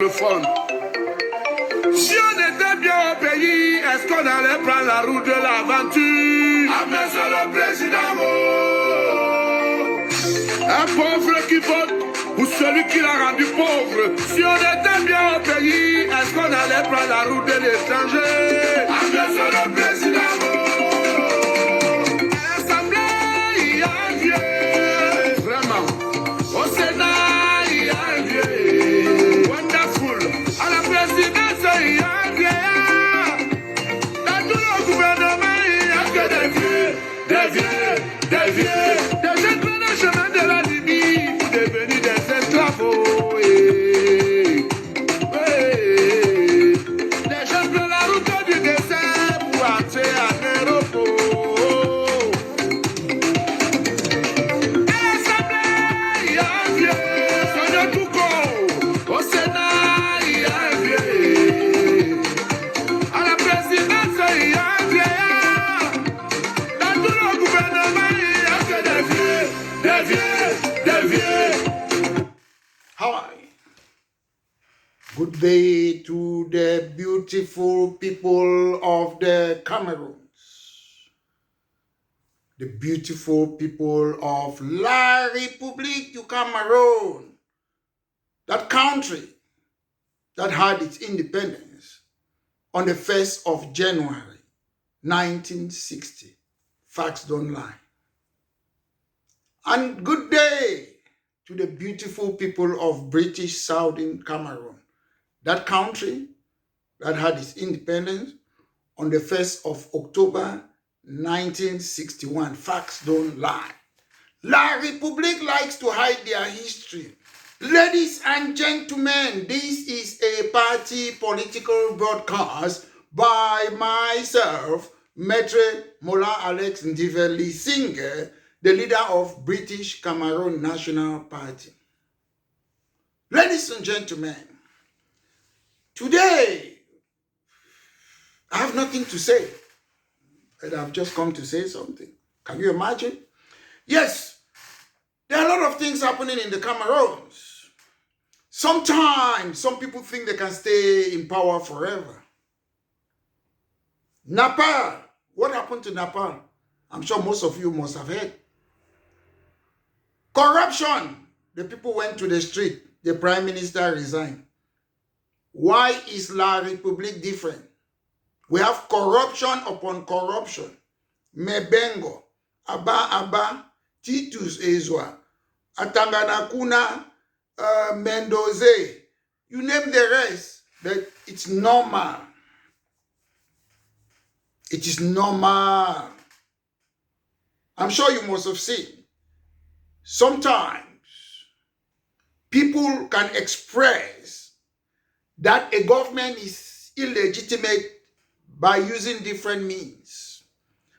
Le fond. Si on était bien au pays, est-ce qu'on allait prendre la route de l'aventure? Ah mais c'est le président. Un pauvre qui vote pour celui qui l'a rendu pauvre. Si on était bien au pays, est-ce qu'on allait prendre la route de l'étranger? Ah mais c'est le président. À l'Assemblée, il y a un vieux. Vraiment. Au Sénat, il y a un vieux. Wonderful. À la présidence, il y a un vieillard. Dans tout le gouvernement, il n'y a que des vieux, des vieux, des vieux. Des jeunes prennent le chemin de la Libye pour devenir des esclaves. Les jeunes prennent la route du désert pour entrer en Europe. À l'Assemblée, il y a un vieux. Sonia Touko. Au Sénat, il y a un vieux. À la présidence, il y a un vieillard. Dans tout le gouvernement, il n'y a que des vieux, des vieux, des vieux. Hi. Good day to the beautiful people of the Cameroons. The beautiful people of La République du Cameroon. That country that had its independence on the 1st of January 1960. Facts don't lie. And good day to the beautiful people of British Southern Cameroon. That country that had its independence on the 1st of October 1961. Facts don't lie. La République likes to hide their history. Ladies and gentlemen, this is a party political broadcast by myself, Maître Mola Alex Ndiveli Singer, the leader of British Cameroon National Party. Ladies and gentlemen, today I have nothing to say, but I've just come to say something. Can you imagine? Yes, there are a lot of things happening in the Cameroons. Sometimes some people think they can stay in power forever. Nepal, what happened to Nepal? I'm sure most of you must have heard. Corruption, the people went to the street, the prime minister resigned. Why is La République different? We have corruption upon corruption. Mebengo, Aba, Titus Ezwa, Atanganakuna, Mendoze, you name the rest, but it's normal. It is normal. I'm sure you must have seen. Sometimes people can express that a government is illegitimate by using different means.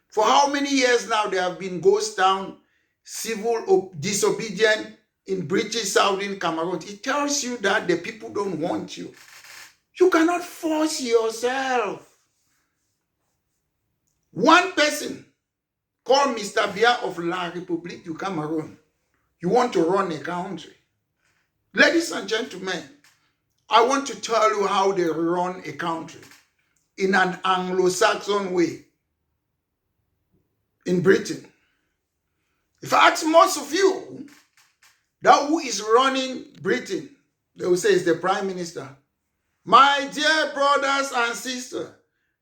For how many years now there have been ghost town, civil disobedience in British Southern Cameroon? It tells you that the people don't want you. You cannot force yourself. One person called Mr. Biya of La République du Cameroon. You want to run a country. Ladies and gentlemen, I want to tell you how they run a country in an Anglo-Saxon way in Britain. If I ask most of you that who is running Britain, they will say it's the Prime Minister. My dear brothers and sisters,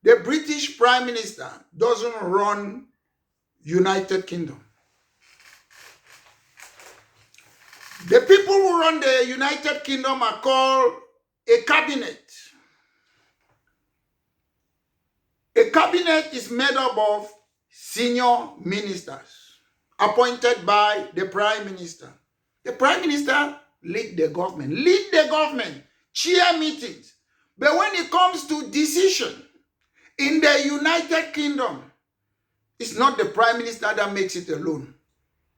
the British Prime Minister doesn't run United Kingdom. The people who run the United Kingdom are called a cabinet. A cabinet is made up of senior ministers appointed by the Prime Minister. The Prime Minister lead the government, chair meetings. But when it comes to decision in the United Kingdom, it's not the Prime Minister that makes it alone.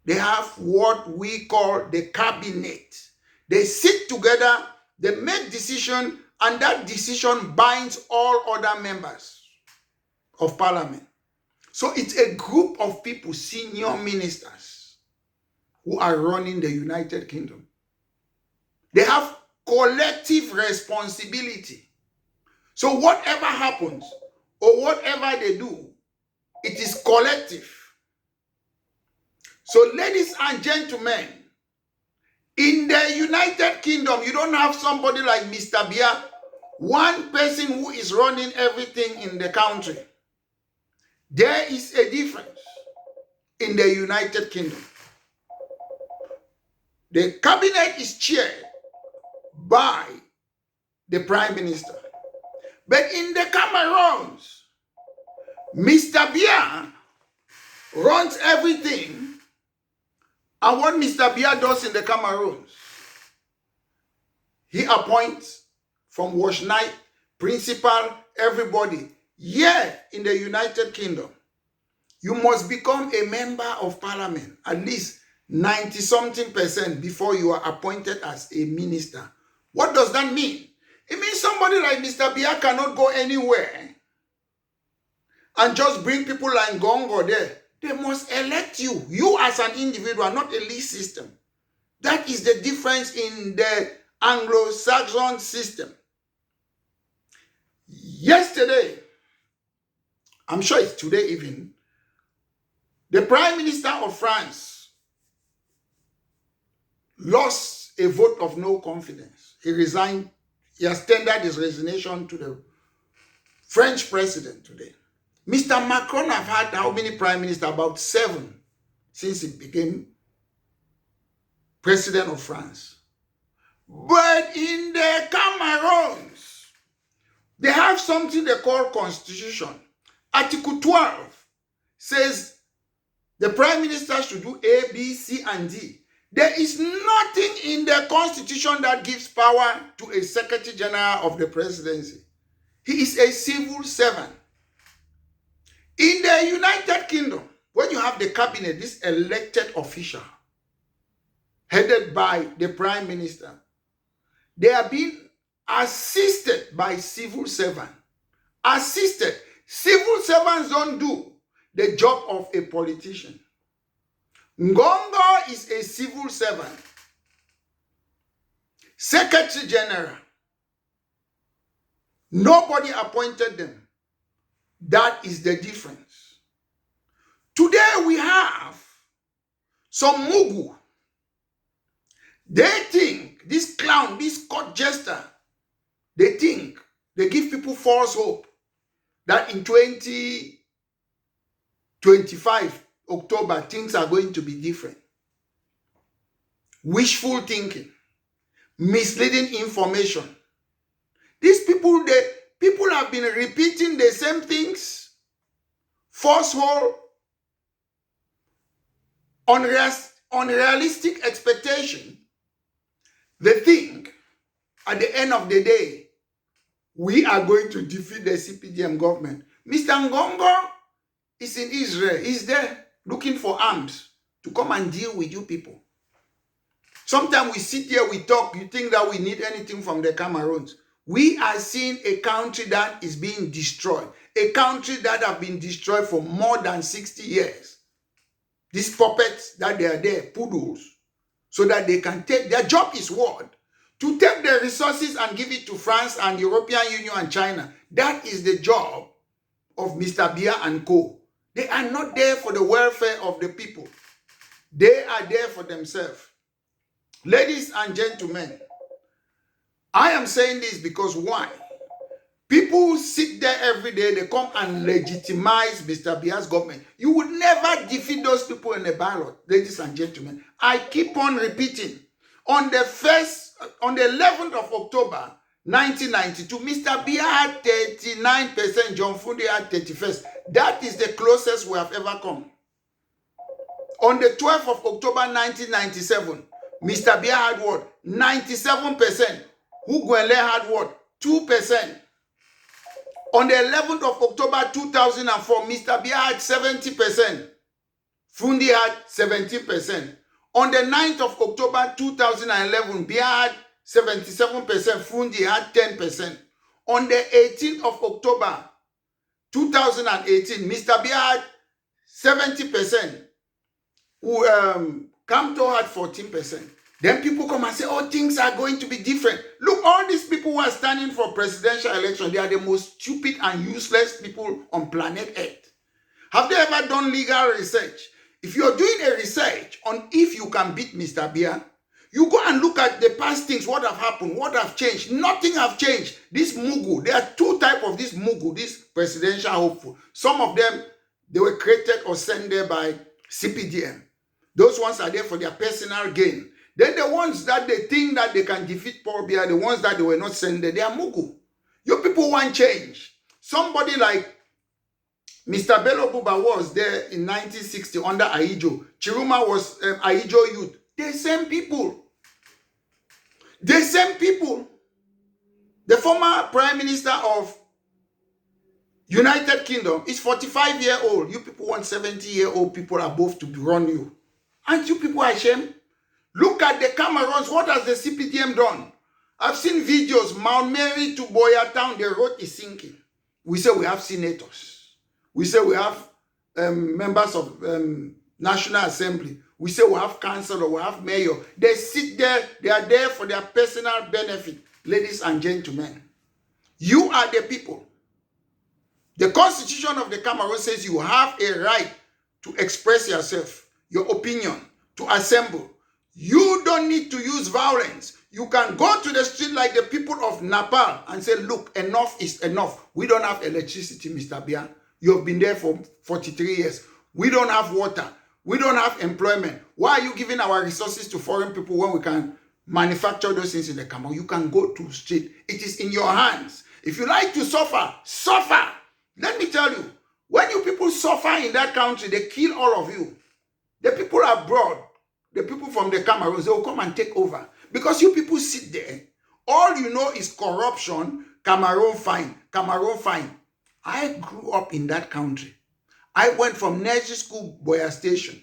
They have what we call the cabinet. They sit together, they make decision, and that decision binds all other members of parliament. So it's a group of people, senior ministers, who are running the United Kingdom. They have collective responsibility. So whatever happens or whatever they do, it is collective. So ladies and gentlemen, in the United Kingdom, you don't have somebody like Mr. Biya, one person who is running everything in the country. There is a difference in the United Kingdom. The cabinet is chaired by the Prime Minister. But in the Cameroons, Mr. Biya runs everything. And what Mr. Biya does in the Cameroons, he appoints from wash night, principal, everybody. Here in the United Kingdom, you must become a member of parliament, at least 90-something% before you are appointed as a minister. What does that mean? It means somebody like Mr. Biya cannot go anywhere and just bring people like Ngongo there. They must elect you. You as an individual, not a list system. That is the difference in the Anglo-Saxon system. Yesterday, I'm sure it's today even, the Prime Minister of France lost a vote of no confidence. He resigned. He has tendered his resignation to the French president today. Mr. Macron have had how many prime ministers? About 7 since he became president of France. But in the Cameroons, they have something they call constitution. Article 12 says the prime minister should do A, B, C, and D. There is nothing in the constitution that gives power to a secretary general of the presidency. He is a civil servant. In the United Kingdom, when you have the cabinet, this elected official, headed by the prime minister, they are being assisted by civil servants. Assisted. Civil servants don't do the job of a politician. Ngongo is a civil servant. Secretary General. Nobody appointed them. That is the difference. Today we have some Mugu. They think, this clown, this court jester, they think, they give people false hope that in 2025, October, things are going to be different. Wishful thinking, misleading information. These people, people have been repeating the same things, falsehood, unrealistic expectation. They think at the end of the day, we are going to defeat the CPDM government. Mr. Ngongo is in Israel. He's there looking for arms to come and deal with you people. Sometimes we sit here, we talk, you think that we need anything from the Cameroons. We are seeing a country that is being destroyed. A country that have been destroyed for more than 60 years. These puppets that they are there, poodles, so that they can take, their job is what? To take the resources and give it to France and European Union and China. That is the job of Mr. Biya and co. They are not there for the welfare of the people. They are there for themselves. Ladies and gentlemen, I am saying this because why? People sit there every day, they come and legitimize Mr. Biya's government. You would never defeat those people in a ballot, ladies and gentlemen. I keep on repeating. On the 11th of October, 1992, Mr. Biya had 39%, John Fundi had 31st. That is the closest we have ever come. On the 12th of October, 1997, Mr. Biya had what? 97%. Hugwele had what? 2%. On the 11th of October 2004, Mr. Biya had 70%. Fundi had 17%. On the 9th of October 2011, Biya had 77%. Fundi had 10%. On the 18th of October 2018, Mr. Biya had 70%. Kamto had 14%. Then people come and say, oh, things are going to be different. Look, all these people who are standing for presidential election, they are the most stupid and useless people on planet Earth. Have they ever done legal research? If you're doing a research on if you can beat Mr. Biya, you go and look at the past things, what have happened, what have changed. Nothing have changed. This Mugu, there are two types of this Mugu, this presidential hopeful. Some of them, they were created or sent there by CPDM. Those ones are there for their personal gain. Then the ones that they think that they can defeat Paul Biya, the ones that they were not sent there, they are Mugu. You people want change. Somebody like Mr. Bello Buba was there in 1960 under Ahijo. Chiruma was Ahijo youth. The same people. The same people. The former Prime Minister of United Kingdom is 45-year-old. You people want 70-year-old people above to run you. Aren't you people ashamed? Look at the Cameroons. What has the CPDM done? I've seen videos. Mount Mary to Boya Town, the road is sinking. We say we have senators. We say we have members of National Assembly. We say we have councillor, we have mayor. They sit there. They are there for their personal benefit. Ladies and gentlemen, you are the people. The Constitution of the Cameroon says you have a right to express yourself, your opinion, to assemble. You don't need to use violence. You can go to the street like the people of Nepal and say, look, enough is enough. We don't have electricity, Mr. Biya. You have been there for 43 years. We don't have water. We don't have employment. Why are you giving our resources to foreign people when we can manufacture those things in the Cameroon? You can go to the street. It is in your hands. If you like to suffer, suffer. Let me tell you, when you people suffer in that country, they kill all of you. The people abroad, the people from the Cameroons, they will come and take over. Because you people sit there, all you know is corruption, Cameroon fine, Cameroon fine. I grew up in that country. I went from nursery school, Boya Station,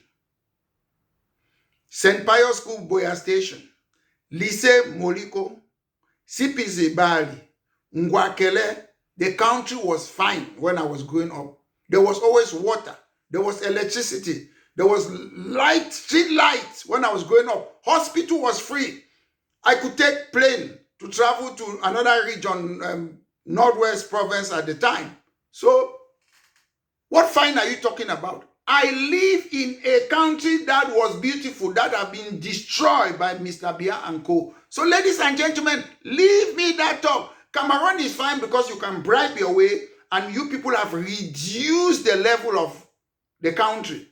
St. Pius School, Boya Station, Lycée Moliko, CPZ Bali, Ngwakele. The country was fine when I was growing up. There was always water. There was electricity. There was light, street lights when I was growing up. Hospital was free. I could take plane to travel to another region, Northwest Province at the time. So, what fine are you talking about? I live in a country that was beautiful, that have been destroyed by Mr. Biya and co. So, ladies and gentlemen, leave me that talk. Cameroon is fine because you can bribe your way, and you people have reduced the level of the country.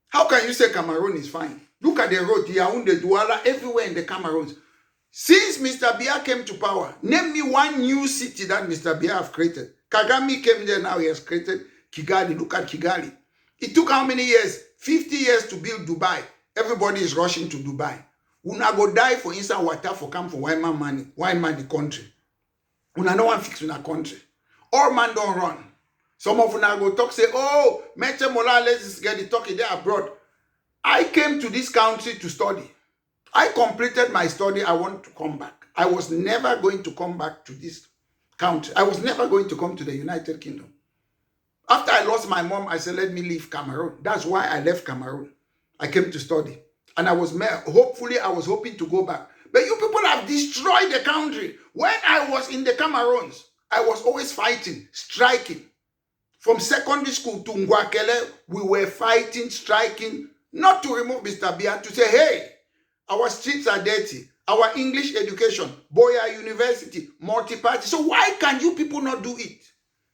How can you say Cameroon is fine? Look at the road, Yaoundé, Douala, everywhere in the Cameroons. Since Mr. Biya came to power, name me one new city that Mr. Biya have created. Kagame came there, now he has created Kigali. Look at Kigali. It took how many years? 50 years to build Dubai. Everybody is rushing to Dubai. Una go die for inside water for come for wine man money. Wine man the country. Una no one fix in a country. All man don't run. Some of una go talk say, oh, Meche Mola, let's get the talking there abroad. I came to this country to study. I completed my study. I want to come back. I was never going to come back to this country. I was never going to come to the United Kingdom. After I lost my mom, I said, let me leave Cameroon. That's why I left Cameroon. I came to study. And I was hoping to go back. But you people have destroyed the country. When I was in the Cameroons, I was always fighting, striking. From secondary school to Ngwakele, we were fighting, striking, not to remove Mr. Biya, to say, hey, our streets are dirty. Our English education, Boya University, multi-party. So why can you people not do it?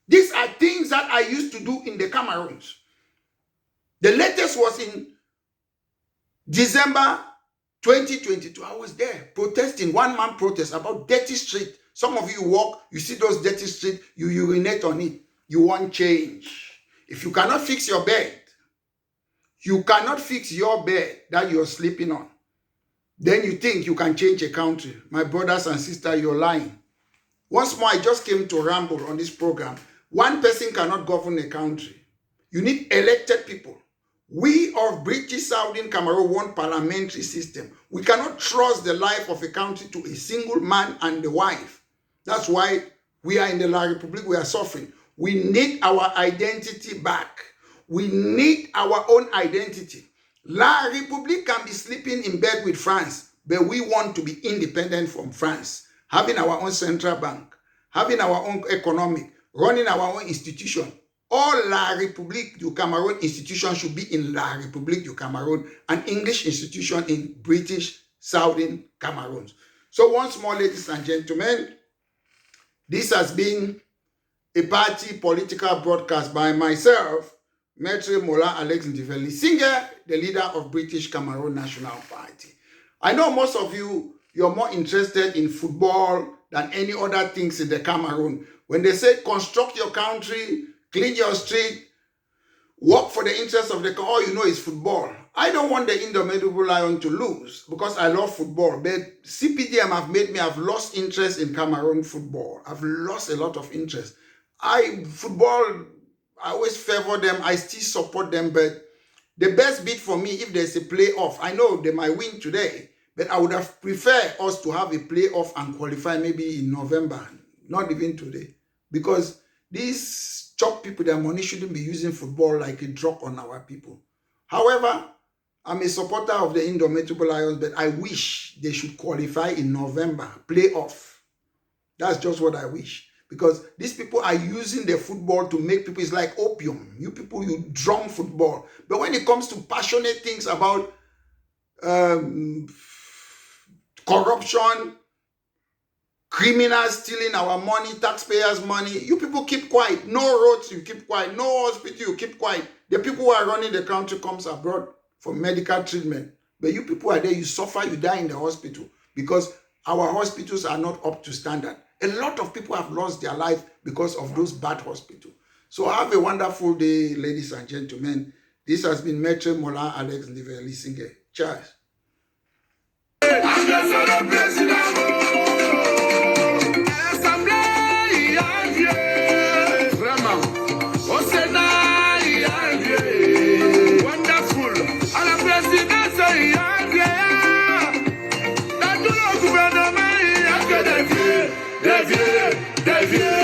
These are things that I used to do in the Cameroons. The latest was in December 2022. I was there protesting, one-man protest about dirty street. Some of you walk, you see those dirty streets, you urinate on it. You want change. If you cannot fix your bed, you cannot fix your bed that you're sleeping on, then you think you can change a country. My brothers and sisters, you're lying. Once more, I just came to ramble on this program. One person cannot govern a country. You need elected people. We of British Southern Cameroon want parliamentary system. We cannot trust the life of a country to a single man and the wife. That's why we are in the La Republic, we are suffering. We need our identity back. We need our own identity. La République can be sleeping in bed with France, but we want to be independent from France, having our own central bank, having our own economic, running our own institution. All La République du Cameroon institutions should be in La République du Cameroon, an English institution in British Southern Cameroon. So once more, ladies and gentlemen, this has been a party political broadcast by myself, Maitre Mola Alex Ndiveli Singer, the leader of British Cameroon National Party. I know most of you, you're more interested in football than any other things in the Cameroon. When they say construct your country, clean your street, work for the interests of the country, all you know is football. I don't want the indomitable lion to lose because I love football. But CPDM have made me have lost interest in Cameroon football. I've lost a lot of interest. Football, I always favor them. I still support them. But the best bit for me, if there's a playoff, I know they might win today, but I would have preferred us to have a playoff and qualify maybe in November, not even today. Because these chop people, their money shouldn't be using football like a drug on our people. However, I'm a supporter of the Indomitable Lions, but I wish they should qualify in November, playoff. That's just what I wish. Because these people are using the football to make people, it's like opium. You people, you drum football. But when it comes to passionate things about corruption, criminals stealing our money, taxpayers' money, you people keep quiet. No roads, you keep quiet. No hospital, you keep quiet. The people who are running the country comes abroad for medical treatment. But you people are there, you suffer, you die in the hospital because our hospitals are not up to standard. A lot of people have lost their life because of those bad hospitals. So have a wonderful day, ladies and gentlemen. This has been Maitre Mola Alex Ndiveli Singer. Cheers. Des vieux